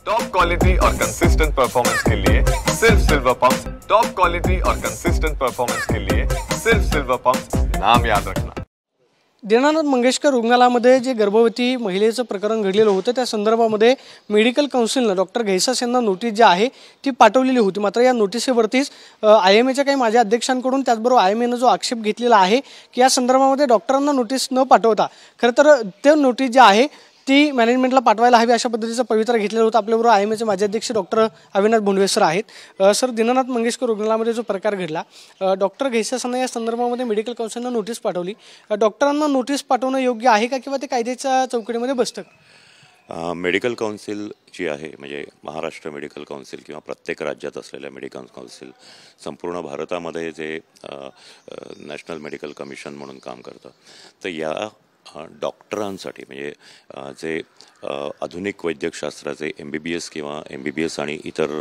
Top quality और consistent performance के लिए सिर्फ सिल्वर पंप्स। टॉप क्वालिटी और कंसिस्टेंट परफॉर्मेंस के लिए सिर्फ सिल्वर पंप्स, नाम याद रखना। दीनानाथ मंगेशकर रुग्णालयामध्ये जे गर्भवती महिलेचं प्रकरण घडलेलं होतं त्या संदर्भामध्ये मेडिकल काउन्सिलनं डॉक्टर घैसास यांना नोटीस जी आहे ती पाठवलेली होती। मात्र या नोटीसवरतीच IMAच्या काही माझ्या अध्यक्षांकडून त्याचबरोबर IMAनं जो आक्षेप घेतलेला आहे की या संदर्भामध्ये डॉक्टरांना नोटीस न पाठवता खरं तर ते नोटीस जी आहे ती मॅनेजमेंटला पाठवायला हवी अशा पद्धतीचं पवित्रा घेतलेलं होतं। आपल्याबरोबर IMAचे माजी अध्यक्ष डॉक्टर अविनाश भोंडवे सर आहेत। सर, दीनानाथ मंगेशकर रुग्णालयामध्ये जो प्रकार घडला, डॉक्टर घैसासांना या संदर्भामध्ये मेडिकल काउन्सिलनं नोटीस पाठवली। डॉक्टरांना नोटीस पाठवणं योग्य आहे का किंवा ते कायद्याच्या चौकटीमध्ये बसतं का? मेडिकल काउन्सिल जी आहे म्हणजे महाराष्ट्र मेडिकल काउन्सिल किंवा प्रत्येक राज्यात असलेल्या मेडिकल काउन्सिल संपूर्ण भारतामध्ये जे नॅशनल मेडिकल कमिशन म्हणून काम करतं, तर या डॉक्टरांसाठी म्हणजे जे आधुनिक वैद्यकशास्त्राचे MBBS किंवा MBBS आणि इतर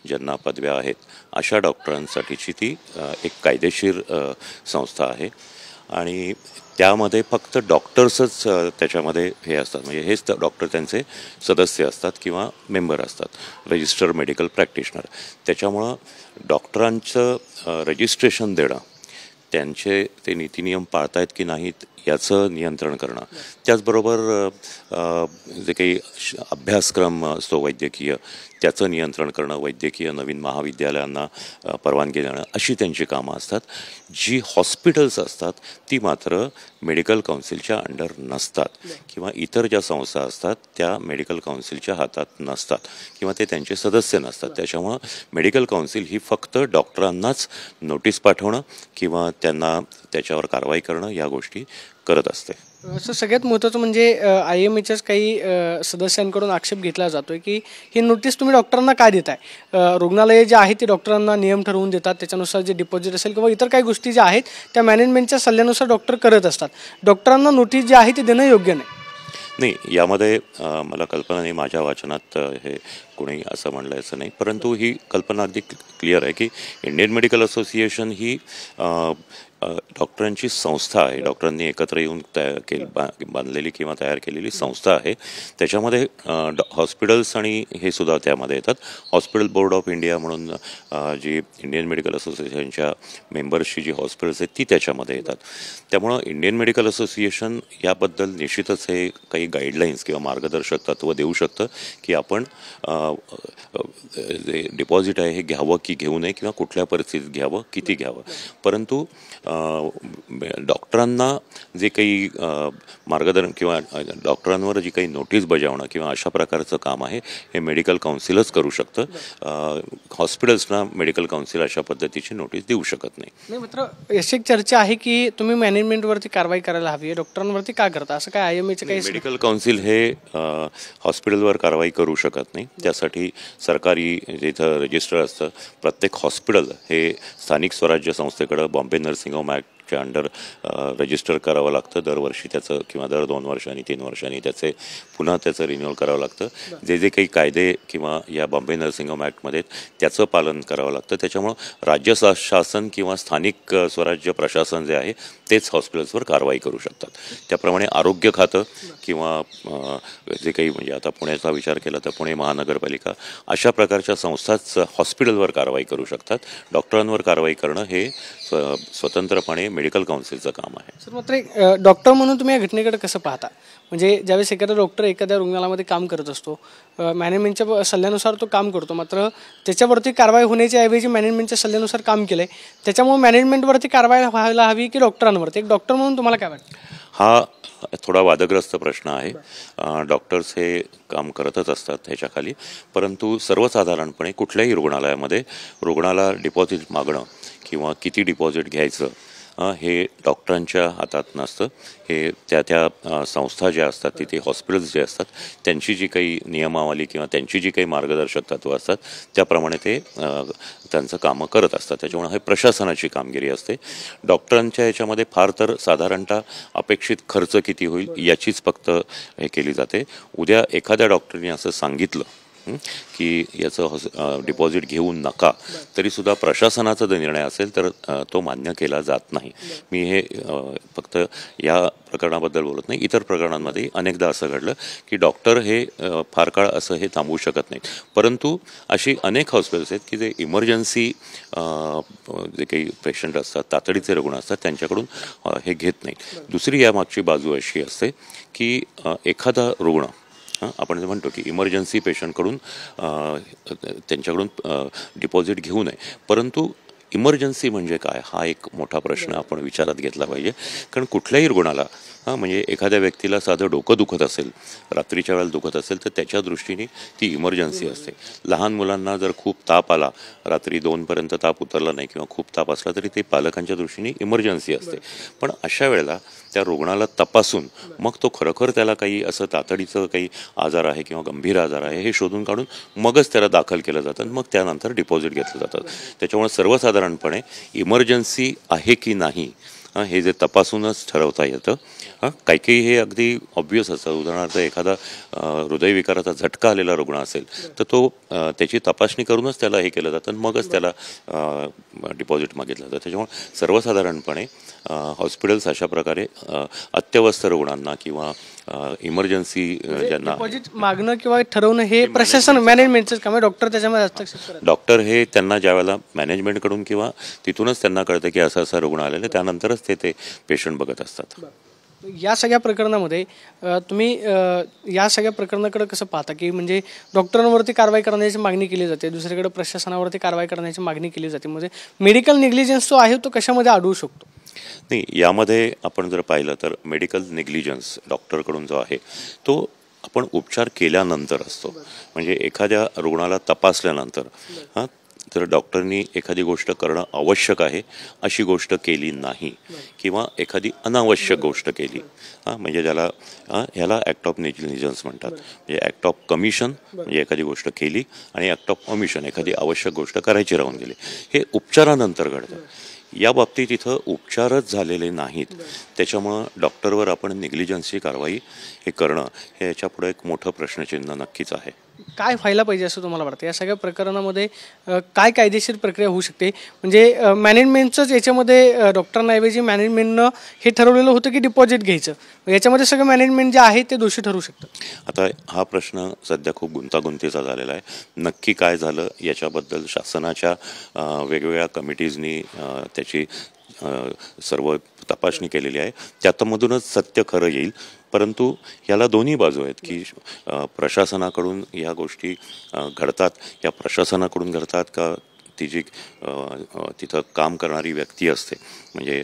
ज्यांना पदव्या आहेत अशा डॉक्टरांसाठीची ती एक कायदेशीर संस्था आहे आणि त्यामध्ये फक्त डॉक्टर्सच त्याच्यामध्ये हे असतात, म्हणजे हेच डॉक्टर त्यांचे सदस्य असतात किंवा मेंबर असतात, रजिस्टर मेडिकल प्रॅक्टिशनर। त्याच्यामुळं डॉक्टरांचं रजिस्ट्रेशन देणं, त्यांचे ते नीतिनियम पाळतायत की नाहीत याचं नियंत्रण करणं, त्याचबरोबर जे काही अभ्यासक्रम असतो वैद्यकीय त्याचं नियंत्रण करणं, वैद्यकीय नवीन महाविद्यालयांना परवानगी देणं अशी त्यांची कामं असतात। जी हॉस्पिटल्स असतात ती मात्र मेडिकल काउन्सिलच्या अंडर नसतात किंवा इतर ज्या संस्था असतात त्या मेडिकल काउन्सिलच्या हातात नसतात किंवा ते त्यांचे सदस्य नसतात। त्याच्यामुळं मेडिकल काउन्सिल ही फक्त डॉक्टरांनाच नोटीस पाठवणं किंवा त्यांना त्याच्यावर कारवाई करणं या गोष्टी करत असते। असं सगळ्यात महत्त्वाचं म्हणजे IMAच्याच काही सदस्यांकडून आक्षेप घेतला जातोय की ही नोटीस तुम्ही डॉक्टरांना का देताय? रुग्णालये जे आहेत ते डॉक्टरांना नियम ठरवून देतात, त्याच्यानुसार जे डिपॉझिट असेल किंवा इतर काही गोष्टी ज्या आहेत त्या मॅनेजमेंटच्या सल्ल्यानुसार डॉक्टर करत असतात। डॉक्टरांना नोटीस जी आहे ती देणं योग्य नाही, यामध्ये मला कल्पना नाही, माझ्या वाचनात हे कोणी असं म्हणलं असं नाही, परंतु ही कल्पना अगदी क्लिअर आहे की इंडियन मेडिकल असोसिएशन ही डॉक्टरांची संस्था आहे, डॉक्टरांनी एकत्र येऊन बांधलेली किंवा तयार केलेली संस्था आहे। त्याच्यामध्ये हॉस्पिटल्स आणि हे सुद्धा त्यामध्ये येतात। हॉस्पिटल बोर्ड ऑफ इंडिया म्हणून जी इंडियन मेडिकल असोसिएशनच्या मेंबर्सची जी हॉस्पिटल्स आहेत ती त्याच्यामध्ये येतात। त्यामुळं इंडियन मेडिकल असोसिएशन याबद्दल निश्चितच हे काही गाईडलाईन्स किंवा मार्गदर्शक तत्त्व देऊ शकतं की आपण जे डिपॉझिट आहे हे घ्यावं की घेऊ नये किंवा कुठल्या परिस्थितीत घ्यावं, किती घ्यावं। परंतु डॉक्टरांना जे काही मार्गदर्शन किंवा डॉक्टरांवर जी काही नोटीस बजावणं किंवा अशा प्रकारचं काम आहे हे मेडिकल काउन्सिलच करू शकतं। हॉस्पिटल्सना मेडिकल काउन्सिल अशा पद्धतीची नोटीस देऊ शकत नाही। मात्र अशी एक चर्चा आहे की तुम्ही मॅनेजमेंटवरती कारवाई करायला हवी आहे, डॉक्टरांवरती का करता? असं काय IMAचं काही मेडिकल काउन्सिल हे हॉस्पिटलवर कारवाई करू शकत नाही। त्यासाठी सरकारी जिथं रजिस्टर असतं प्रत्येक हॉस्पिटल हे स्थानिक स्वराज्य संस्थेकडं बॉम्बे नर्सिंग होम ॲक्टच्या अंडर रजिस्टर करावं लागतं दरवर्षी त्याचं किंवा दर 2 वर्षांनी 3 वर्षांनी पुन्हा त्याचं रिन्युअल करावं लागतं। जे काही कायदे किंवा या बॉम्बे नर्सिंग होम ॲक्टमध्ये त्याचं पालन करावं लागतं। त्याच्यामुळं राज्य शासन किंवा स्थानिक स्वराज्य प्रशासन जे आहे तेच हॉस्पिटल्सवर कारवाई करू शकतात। त्याप्रमाणे आरोग्य खातं किंवा जे काही म्हणजे आता पुण्याचा विचार केला तर पुणे महानगरपालिका अशा प्रकारच्या संस्थाच हॉस्पिटलवर कारवाई करू शकतात। डॉक्टरांवर कारवाई करणं हे स्वतंत्रपणे मेडिकल काउन्सिलचं काम आहे। सर, मात्र डॉक्टर म्हणून तुम्ही या घटनेकडे कसं पाहता? म्हणजे ज्यावेळेस एखादा डॉक्टर एखाद्या रुग्णालयामध्ये काम करत असतो, मॅनेजमेंटच्या सल्ल्यानुसार तो काम करतो, मात्र त्याच्यावरती कारवाई होण्याच्या ऐवजी मॅनेजमेंटच्या सल्ल्यानुसार काम केलंय, त्याच्यामुळे मॅनेजमेंटवरती कारवाई व्हायला हवी की डॉक्टरांवरती? एक डॉक्टर म्हणून तुम्हाला काय वाटतं? हा थोडा वादग्रस्त प्रश्न आहे। डॉक्टर्स हे काम करतच असतात ह्याच्याखाली, परंतु सर्वसाधारणपणे कुठल्याही रुग्णालयामध्ये रुग्णाला डिपॉझिट मागणं किंवा किती डिपॉझिट घ्यायचं हे डॉक्टरांच्या हातात नसतं। हे त्या संस्था ज्या असतात तिथे हॉस्पिटल्स जे असतात त्यांची जी काही नियमावली किंवा त्यांची जी काही मार्गदर्शक तत्त्व असतात त्याप्रमाणे ते त्यांचं कामं करत असतात। त्याच्यामुळे हे प्रशासनाची कामगिरी असते। डॉक्टरांच्या याच्यामध्ये फार तर साधारणतः अपेक्षित खर्च किती होईल याचीच फक्त हे केली जाते। उद्या एखाद्या डॉक्टरने असं सांगितलं की याचं डिपॉझिट घेऊ नका, तरीसुद्धा प्रशासनाचा जर निर्णय असेल तर तो मान्य केला जात नाही. मी हे फक्त या प्रकरणाबद्दल बोलत नाही, इतर प्रकरणांमध्ये अनेकदा असं घडलं की डॉक्टर हे फार काळ असं हे थांबवू शकत नाहीत. परंतु अशी अनेक हॉस्पिटल्स आहेत की जे इमर्जन्सी जे काही पेशंट असतात, तातडीचे रुग्ण असतात, त्यांच्याकडून हे घेत नाहीत. दुसरी यामागची बाजू अशी असते की एखादा रुग्ण आपण जे म्हणतो की इमर्जन्सी पेशंटकडून त्यांच्याकडून डिपॉझिट घेऊ नये, परंतु इमर्जन्सी म्हणजे काय हा एक मोठा प्रश्न आपण विचारात घेतला पाहिजे. कारण कुठल्याही रुग्णाला म्हणजे एखाद्या व्यक्तीला साधं डोकं दुखत असेल, रात्रीच्या वेळेला दुखत असेल, तर त्याच्या दृष्टीने ती इमर्जन्सी असते. लहान मुलांना जर खूप ताप आला, रात्री 2पर्यंत ताप उतरला नाही किंवा खूप ताप असला तरी ते पालकांच्या दृष्टीने इमर्जन्सी असते. पण अशा वेळेला त्या रुग्णाला तपासून मग तो खरोखर त्याला काही असं तातडीचं काही आजार आहे किंवा गंभीर आजार आहे हे शोधून काढून मगच त्याला दाखल केलं जातं आणि मग त्यानंतर डिपॉझिट घेतलं जातं. त्याच्यामुळे सर्वसाधारणपणे इमर्जन्सी आहे की नाही हे जे तपासूनच ठरवता येतं. काही काही हे अगदी ऑब्व्हियस असतं. उदाहरणार्थ एखादा हृदयविकाराचा झटका आलेला रुग्ण असेल तर तो त्याची तपासणी करूनच त्याला हे केलं जातं आणि मगच त्याला डिपॉझिट मागितलं जातं. त्याच्यामुळे सर्वसाधारणपणे हॉस्पिटल्स अशा प्रकारे अत्यवस्थ रुग्णांना किंवा इमर्जन्सी ज्यांना डिपॉझिट मागणं किंवा ठरवणं हे प्रशासन मॅनेजमेंटच काम आहे. डॉक्टर त्याच्यामध्ये हस्तक्षेप करतात. डॉक्टर हे त्यांना ज्यावेळेला मॅनेजमेंटकडून किंवा तिथूनच त्यांना कळतं की असं असं रुग्ण आलेलं, त्यानंतरच ते पेशंट बघत असतात. या सगळ्या प्रकरणामध्ये तुम्ही या सगळ्या प्रकरणाकडे कसं पाहता की म्हणजे डॉक्टरांवरती कारवाई करण्याची मागणी केली जाते, दुसरीकडे प्रशासनावरती कारवाई करण्याची मागणी केली जाते, म्हणजे मेडिकल निग्लिजन्स जो आहे तो कशामध्ये आढळू शकतो? नाही, यामध्ये आपण जर पाहिलं तर मेडिकल नेग्लिजन्स डॉक्टरकडून जो आहे तो आपण उपचार केल्यानंतर असतो. म्हणजे एखाद्या रुग्णाला तपासल्यानंतर तर डॉक्टरनी एखादी गोष्ट करणं आवश्यक आहे अशी गोष्ट केली नाही किंवा एखादी अनावश्यक गोष्ट केली, म्हणजे ह्याला ॲक्ट ऑफ नेग्लिजन्स म्हणतात. म्हणजे ॲक्ट ऑफ कमिशन म्हणजे एखादी गोष्ट केली आणि ॲक्ट ऑफ ऑमिशन एखादी आवश्यक गोष्ट करायची राहून गेली, हे उपचारानंतर घडतं. या बाबतीत इथं उपचारच झालेले नाहीत, त्याच्यामुळं डॉक्टरवर आपण नेग्लिजन्सची कारवाई हे करणं हे याच्यापुढे एक मोठं प्रश्नचिन्ह नक्कीच आहे. काय व्हायला पाहिजे असं तुम्हाला वाटतं? या सगळ्या प्रकरणामध्ये काय कायदेशीर प्रक्रिया होऊ शकते? म्हणजे मॅनेजमेंटचंच याच्यामध्ये डॉक्टरांऐवजी मॅनेजमेंटनं हे ठरवलेलं होतं की डिपॉझिट घ्यायचं, याच्यामध्ये सगळं मॅनेजमेंट जे आहे ते दोषी ठरू शकतं. आता हा प्रश्न सध्या खूप गुंतागुंतीचा झालेला आहे. नक्की काय झालं याच्याबद्दल शासनाच्या वेगवेगळ्या कमिटीजनी त्याची सर्व तपासणी केलेली आहे, त्यातमधूनच सत्य खरं येईल. परंतु याला दोन्ही बाजू आहेत की प्रशासनाकडून या गोष्टी घडतात, या प्रशासनाकडून घडतात का ती जी तिथं काम करणारी व्यक्ती असते म्हणजे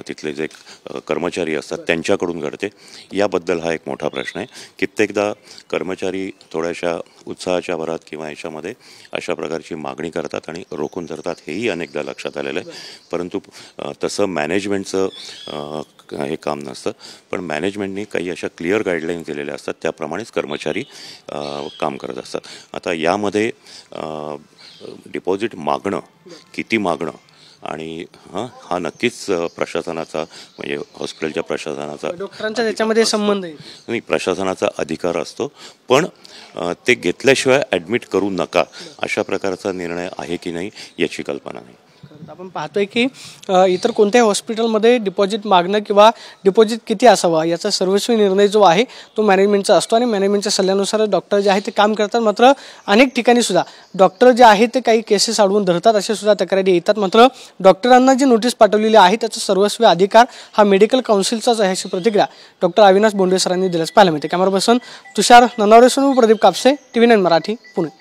तिथले जे कर्मचारी असतात त्यांच्याकडून घडते, याबद्दल हा एक मोठा प्रश्न आहे. कित्येकदा कर्मचारी थोड्याशा उत्साहाच्या भरात किंवा याच्यामध्ये अशा प्रकारची मागणी करतात आणि रोखून धरतात, हेही अनेकदा लक्षात आलेलं आहे. परंतु तसं मॅनेजमेंटचं हे काम नसतं, पण मॅनेजमेंटने काही अशा क्लिअर गाईडलाईन्स दिलेल्या असतात, त्याप्रमाणेच कर्मचारी काम करत असतात. आता यामध्ये डिपॉझिट मागणं, किती मागणं आणि हा नक्कीच प्रशासनाचा म्हणजे हॉस्पिटलच्या प्रशासनाचा, डॉक्टरांचा त्याच्यामध्ये संबंध नाही, प्रशासनाचा अधिकार असतो. पण ते घेतल्याशिवाय ॲडमिट करू नका अशा प्रकारचा निर्णय आहे की नाही याची कल्पना नाही. आपण पाहतोय की इतर कोणत्याही हॉस्पिटलमध्ये डिपॉझिट मागणं किंवा डिपॉझिट किती असावा याचा सर्वस्वी निर्णय जो आहे तो मॅनेजमेंटचा असतो आणि मॅनेजमेंटच्या सल्ल्यानुसार डॉक्टर जे आहे ते काम करतात. मात्र अनेक ठिकाणी सुद्धा डॉक्टर जे आहे ते काही केसेस अडवून धरतात, असे सुद्धा तक्रारी येतात. मात्र डॉक्टरांना जी नोटीस पाठवलेली आहे त्याचा सर्वस्वी अधिकार हा मेडिकल काउन्सिलचाच आहे अशी प्रतिक्रिया डॉक्टर अविनाश बोंडे सरांनी दिल्यास पाहायला मिळते. कॅमेरा पर्सन तुषार ननावरेसह प्रदीप कापसे, TV9 मराठी, पुणे.